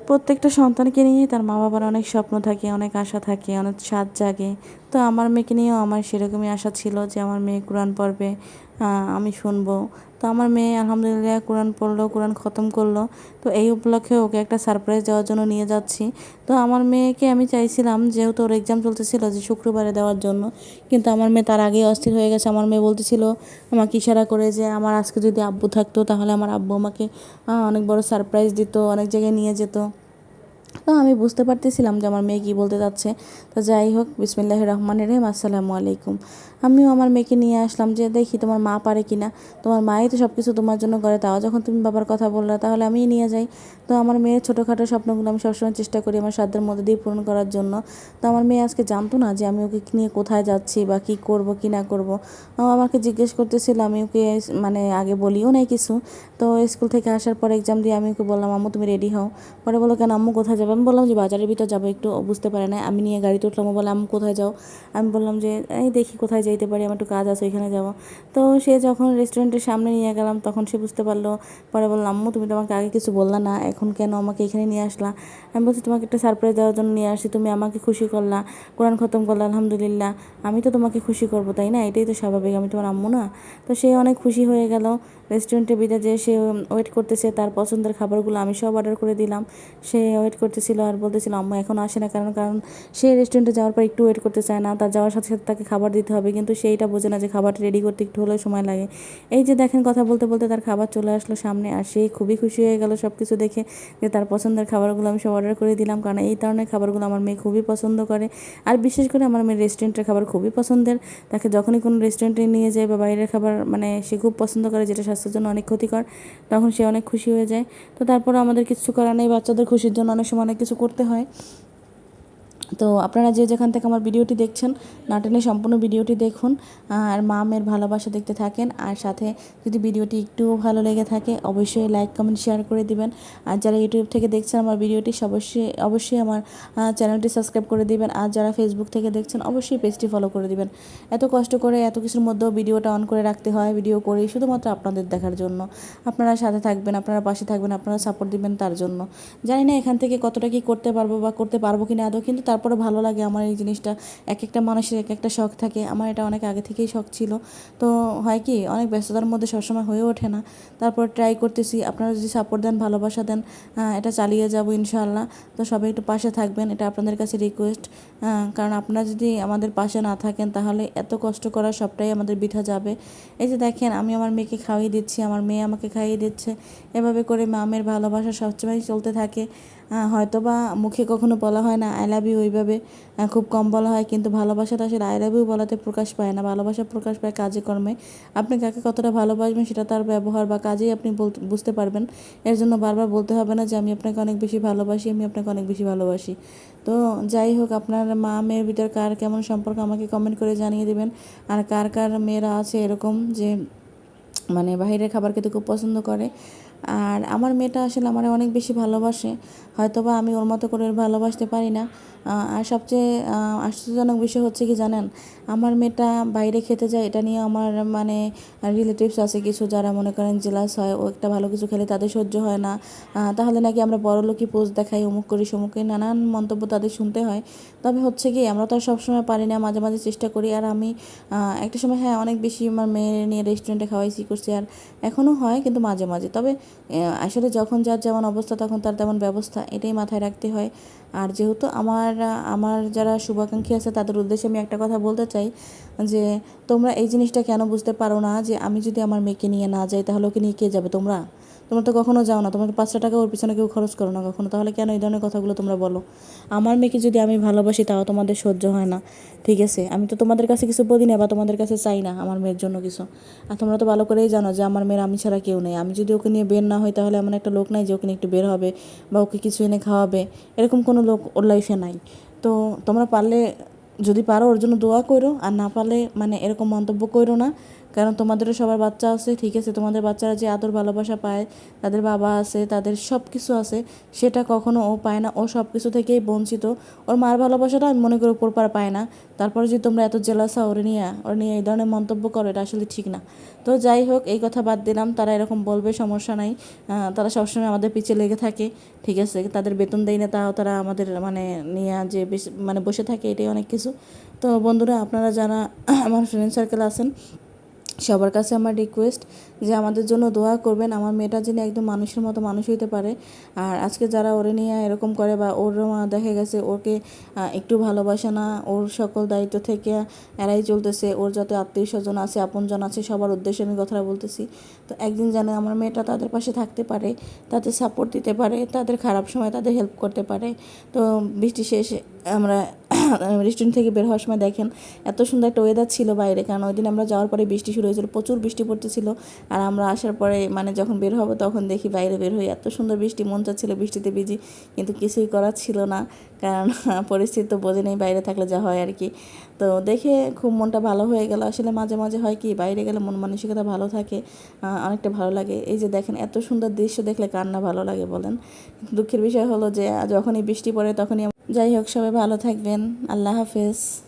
প্রত্যেকটা সন্তানকে নিয়েই তার মা বাবার অনেক স্বপ্ন থাকে, অনেক আশা থাকে, অনেক স্বাদ জাগে। তো আমার মেয়েকে নিয়েও আমার সেরকমই আশা ছিল যে আমার মেয়ে কোরআন পড়বে, আমি শুনবো। তো আমার মেয়ে আলহামদুলিল্লাহ কোরআন পড়লো, কোরআন খতম করলো। তো এই উপলক্ষে ওকে একটা সারপ্রাইজ দেওয়ার জন্য নিয়ে যাচ্ছি। তো আমার মেয়েকে আমি চাইছিলাম, যেহেতু ওর এক্সাম চলতেছিল, যে শুক্রবারে দেওয়ার জন্য, কিন্তু আমার মেয়ে তার আগেই অস্থির হয়ে গেছে। আমার মেয়ে বলতেছিল আমাকে ইশারা করে যে আমার আজকে যদি আব্বু থাকতো তাহলে আমার আব্বু আমাকে অনেক বড় সারপ্রাইজ দিত, অনেক জায়গায় নিয়ে যেত। তো আমি বুঝতে পারতেছিলাম যে আমার মেয়ে কী বলতে চাচ্ছে। তো যাই হোক, বিসমিল্লাহির রহমানির রহিম, আসসালামু আলাইকুম। আমিও আমার মেয়েকে নিয়ে আসলাম যে দেখি তোমার মা পারে কি না। তোমার মাই তো সব কিছু তোমার জন্য করে, তাও যখন তুমি বাবার কথা বললে তাহলে আমিই নিয়ে যাই। তো আমার মেয়ের ছোটোখাটো স্বপ্নগুলো আমি সবসময় চেষ্টা করি আমার সাধ্যের মধ্যে দিয়ে পূরণ করার জন্য। তো আমার মেয়ে আজকে জানতো না যে আমি ওকে নিয়ে কোথায় যাচ্ছি বা কী করব কি না করব। ও আমাকে জিজ্ঞেস করতেছিল, আমি ওকে মানে আগে বলিও নাই কিছু। তো স্কুল থেকে আসার পর এক্সাম দিয়ে আমি ওকে বললাম, আম্মু তুমি রেডি হও। পরে বলো, কেন আম্মু কোথায় যাবে? আমি বললাম যে বাজারের ভিতর যাবো একটু। বুঝতে পারে না, আমি নিয়ে গাড়িতে উঠলাম। ও বলে, আম্মু কোথায় যাও? আমি বললাম যে এই দেখি কোথায় যাইতে পারি, আমার একটু কাজ আছে, ওইখানে যাবো। তো সে যখন রেস্টুরেন্টের সামনে নিয়ে গেলাম তখন সে বুঝতে পারলো। পরে বললাম, আম্মু তুমি তো আমাকে আগে কিছু বললা না, এখন কেন আমাকে এখানে নিয়ে আসলা? আমি বলছি তোমাকে একটা সারপ্রাইজ দেওয়ার জন্য নিয়ে আসি, তুমি আমাকে খুশি করলা, কোরআন খতম করলা, আলহামদুলিল্লাহ। আমি তো তোমাকে খুশি করবো, তাই না? এটাই তো স্বাভাবিক, আমি তোমার আম্মু না? তো সে অনেক খুশি হয়ে গেল। রেস্টুরেন্টের ভিতরে যে সে ওয়েট করতেছে, তার পছন্দের খাবারগুলো আমি সব অর্ডার করে দিলাম। সে ওয়েট করতেছিল আর বলতেছিল আম্মু এখন আসে না, কারণ কারণ সে রেস্টুরেন্টে যাওয়ার পর একটু ওয়েট করতে চায় না, তার যাওয়ার সাথে সাথে তাকে খাবার দিতে হবে, কিন্তু সেইটা বোঝে না যে খাবারটা রেডি করতে একটু হলেও সময় লাগে। এই যে দেখেন, কথা বলতে বলতে তার খাবার চলে আসলো সামনে, আর সে খুবই খুশি হয়ে গেল সব কিছু দেখে, যে তার পছন্দের খাবারগুলো আমি সব অর্ডার করে দিলাম। কারণ এই ধরনের খাবারগুলো আমার মেয়ে খুবই পছন্দ করে। আর বিশেষ করে আমার মেয়ের রেস্টুরেন্টের খাবার খুবই পছন্দের। তাকে যখনই কোনো রেস্টুরেন্টে নিয়ে যায় বা বাইরের খাবার মানে সে খুব পছন্দ করে, যেটা স্বাস্থ্যের জন্য অনেক ক্ষতিকর, তখন সে অনেক খুশি হয়ে যায়। তো তারপর আমাদের কিছু করার নেই, বাচ্চাদের খুশির জন্য অনেক সময় অনেক কিছু করতে হয়। তো আপনারা যে যেখান থেকে আমার ভিডিওটি দেখছেন, না টেনে সম্পূর্ণ ভিডিওটি দেখুন, আর মা মেয়ের ভালোবাসা দেখতে থাকেন। আর সাথে যদি ভিডিওটি একটু ভালো লেগে থাকে অবশ্যই লাইক কমেন্ট শেয়ার করে দিবেন। আর যারা ইউটিউব থেকে দেখছেন আমার ভিডিওটি, অবশ্যই অবশ্যই আমার চ্যানেলটি সাবস্ক্রাইব করে দিবেন। আর যারা ফেসবুক থেকে দেখছেন অবশ্যই পেজটি ফলো করে দিবেন। এত কষ্ট করে এত কিছুর মধ্যেও ভিডিওটা অন করে রাখতে হয়, ভিডিও করি শুধুমাত্র আপনাদের দেখার জন্য। আপনারা সাথে থাকবেন, আপনারা পাশে থাকবেন, আপনারা সাপোর্ট দিবেন তার জন্য। জানি না এখান থেকে কতটা কি করতে পারবো বা করতে পারবো কি না আদৌ, কিন্তু তারপরে ভালো লাগে আমার এই জিনিসটা। এক একটা মানুষের এক একটা শখ থাকে, আমার এটা অনেক আগে থেকেই শখ ছিল। তো হয় কি, অনেক ব্যস্ততার মধ্যে সবসময় হয়ে ওঠে না, তারপর ট্রাই করতেছি। আপনারা যদি সাপোর্ট দেন, ভালোবাসা দেন, এটা চালিয়ে যাব ইনশাআল্লাহ। তো সবাই একটু পাশে থাকবেন, এটা আপনাদের কাছে রিকোয়েস্ট। কারণ আপনারা যদি আমাদের পাশে না থাকেন তাহলে এত কষ্ট করা সবটাই আমাদের বৃথা যাবে। এই যে দেখেন, আমি আমার মেয়েকে খাইয়ে দিচ্ছি, আমার মেয়ে আমাকে খাইয়ে দিচ্ছে, এভাবে করে মা মেয়ের ভালোবাসা সবসময় চলতে থাকে। হয়তো বা মুখে কখনো বলা হয় না আই লাভ ইউ, ওইভাবে খুব কম বলা হয়, কিন্তু ভালোবাসাটা আসলে আই লাভ ইউ বলাতে প্রকাশ পায় না, ভালোবাসা প্রকাশ পায় কাজে কর্মে। আপনি কাকে কতটা ভালোবাসবেন সেটা তার ব্যবহার বা কাজেই আপনি বুঝতে পারবেন। এর জন্য বারবার বলতে হবে না যে আমি আপনাকে অনেক বেশি ভালোবাসি, আমি আপনাকে অনেক বেশি ভালোবাসি। তো যাই হোক, আপনার মা মেয়ের ভিতর কার কেমন সম্পর্ক আমাকে কমেন্ট করে জানিয়ে দেবেন। আর কার কার মেয়েরা আছে এরকম যে মানে বাইরের খাবার খেতে খুব পছন্দ করে। আর আমার মেয়েটা আসলে আমার অনেক বেশি ভালোবাসে, হয়তো বা আমি ওর মতো করে ভালোবাসতে পারি না। আর সবচেয়ে আশ্চর্যজনক বিষয় হচ্ছে কি জানেন, আমার মেয়েটা বাইরে খেতে যায়, এটা নিয়ে আমার মানে রিলেটিভস আছে কিছু, যারা মনে করেন জেলাস হয়, ও একটা ভালো কিছু খেলে তাদের সহ্য হয় না। তাহলে নাকি আমরা বড়লোকি পোজ দেখাই, অমুক করি সমুক করি, নানান মন্তব্য তাদের শুনতে হয়। তবে হচ্ছে কি, আমরা তো আর সবসময় পারি না, মাঝে মাঝে চেষ্টা করি। আর আমি একটা সময় হ্যাঁ অনেক বেশি আমার মেয়ে নিয়ে রেস্টুরেন্টে খাওয়াইছি করছি, আর এখনও হয়, কিন্তু মাঝে মাঝে। তবে আসলে যখন যার যেমন অবস্থা তখন তার তেমন ব্যবস্থা, এটাই মাথায় রাখতে হয়। আর যেহেতু আমার যারা শুভাকাঙ্ক্ষী আছে তাদের উদ্দেশ্যে আমি একটা কথা বলতে চাই, যে তোমরা এই জিনিসটা কেন বুঝতে পারো না যে আমি যদি আমার মেয়েকে নিয়ে না যাই তাহলে ওকে নিয়ে কে যাবে? তোমরা তোমরা তো কখনো যাও না, তোমরা 5টা টাকা ওর পিছনে কেউ খরচ করো না কখনো, তাহলে কেন এই ধরনের কথাগুলো তোমরা বলো? আমার মেয়েকে যদি আমি ভালোবাসি তাও তোমাদের সহ্য হয় না, ঠিক আছে? আমি তো তোমাদের কাছে কিছু বলি না বা তোমাদের কাছে চাই না আমার মেয়ের জন্য কিছু। আর তোমরা তো ভালো করেই জানো যে আমার মেয়ের আমি ছাড়া কেউ নেই। আমি যদি ওকে নিয়ে বের না হই তাহলে এমন একটা লোক নাই যে ওকে নিয়ে একটু বের হবে বা ওকে কিছু এনে খাওয়াবে, এরকম কোনো লোক ওর লাইফে নাই। তো তোমরা পারলে, যদি পারো ওর জন্য দোয়া করো, আর না পারলে মানে এরকম মন্তব্য করো না। কারণ তোমাদেরও সবার বাচ্চা আছে, ঠিক আছে, তোমাদের বাচ্চারা যে আদর ভালোবাসা পায়, তাদের বাবা আছে, তাদের সব কিছু আছে, সেটা কখনো ও পায় না। ও সব কিছু থেকেই বঞ্চিত। ওর মার ভালোবাসাটা আমি মনে করি ওপর পায় না। তারপরে যদি তোমরা এত জেলাসা ওরে নিয়ে এই ধরনের মন্তব্য করো, এটা আসলে ঠিক না। তো যাই হোক, এই কথা বাদ দিলাম, তারা এরকম বলবে, সমস্যা নাই। তারা সবসময় আমাদের পিছে লেগে থাকে, ঠিক আছে, তাদের বেতন দেয় না, তাও তারা আমাদের মানে নিয়ে যে বেশি মানে বসে থাকে, এটাই অনেক কিছু। তো বন্ধুরা, আপনারা যারা আমার ফ্রেন্ড সার্কেল আছেন, সবার কাছে আমার রিকোয়েস্ট যে আমাদের জন্য দোয়া করবেন, আমার মেয়েটা যেন একদম মানুষের মতো মানুষ হইতে পারে। আর আজকে যারা ওরে নিয়ে এরকম করে, বা ওর দেখা গেছে ওকে একটু ভালোবাসে না, ওর সকল দায়িত্ব থেকে এড়াই চলতেছে, ওর যত আত্মীয় স্বজন আছে, আপনজন আছে, সবার উদ্দেশ্যে আমি কথাটা বলতেছি। তো একদিন যেন আমার মেয়েটা তাদের পাশে থাকতে পারে, তাদের সাপোর্ট দিতে পারে, তাদের খারাপ সময় তাদের হেল্প করতে পারে। তো বৃষ্টি শেষে আমরা রেস্টুরেন্ট থেকে বের হওয়ার সময় দেখেন এত সুন্দর একটা ওয়েদার ছিল বাইরে, কারণ ওই দিন আমরা যাওয়ার পরে বৃষ্টি শুরু হয়েছিল, প্রচুর বৃষ্টি পড়তেছিল। আর আমরা আসার পরে মানে যখন বের হবো তখন দেখি বাইরে বের হয়ে এত সুন্দর বৃষ্টি, মন চাচ্ছিল বৃষ্টিতে ভিজি, কিন্তু কিছুই করার ছিল না, কারণ পরিস্থিতি তো বোঝে নেই বাইরে থাকলে যা হয় আর কি। তো দেখে খুব মনটা ভালো হয়ে গেল। আসলে মাঝে মাঝে হয় কি, বাইরে গেলে মন মানসিকতা ভালো থাকে, অনেকটা ভালো লাগে। এই যে দেখেন, এত সুন্দর দৃশ্য দেখলে কার না ভালো লাগে বলেন। দুঃখের বিষয় হলো যে যখনই বৃষ্টি পড়ে তখনই যাই হোক, সবাই ভালো থাকবেন। আল্লাহ হাফেজ।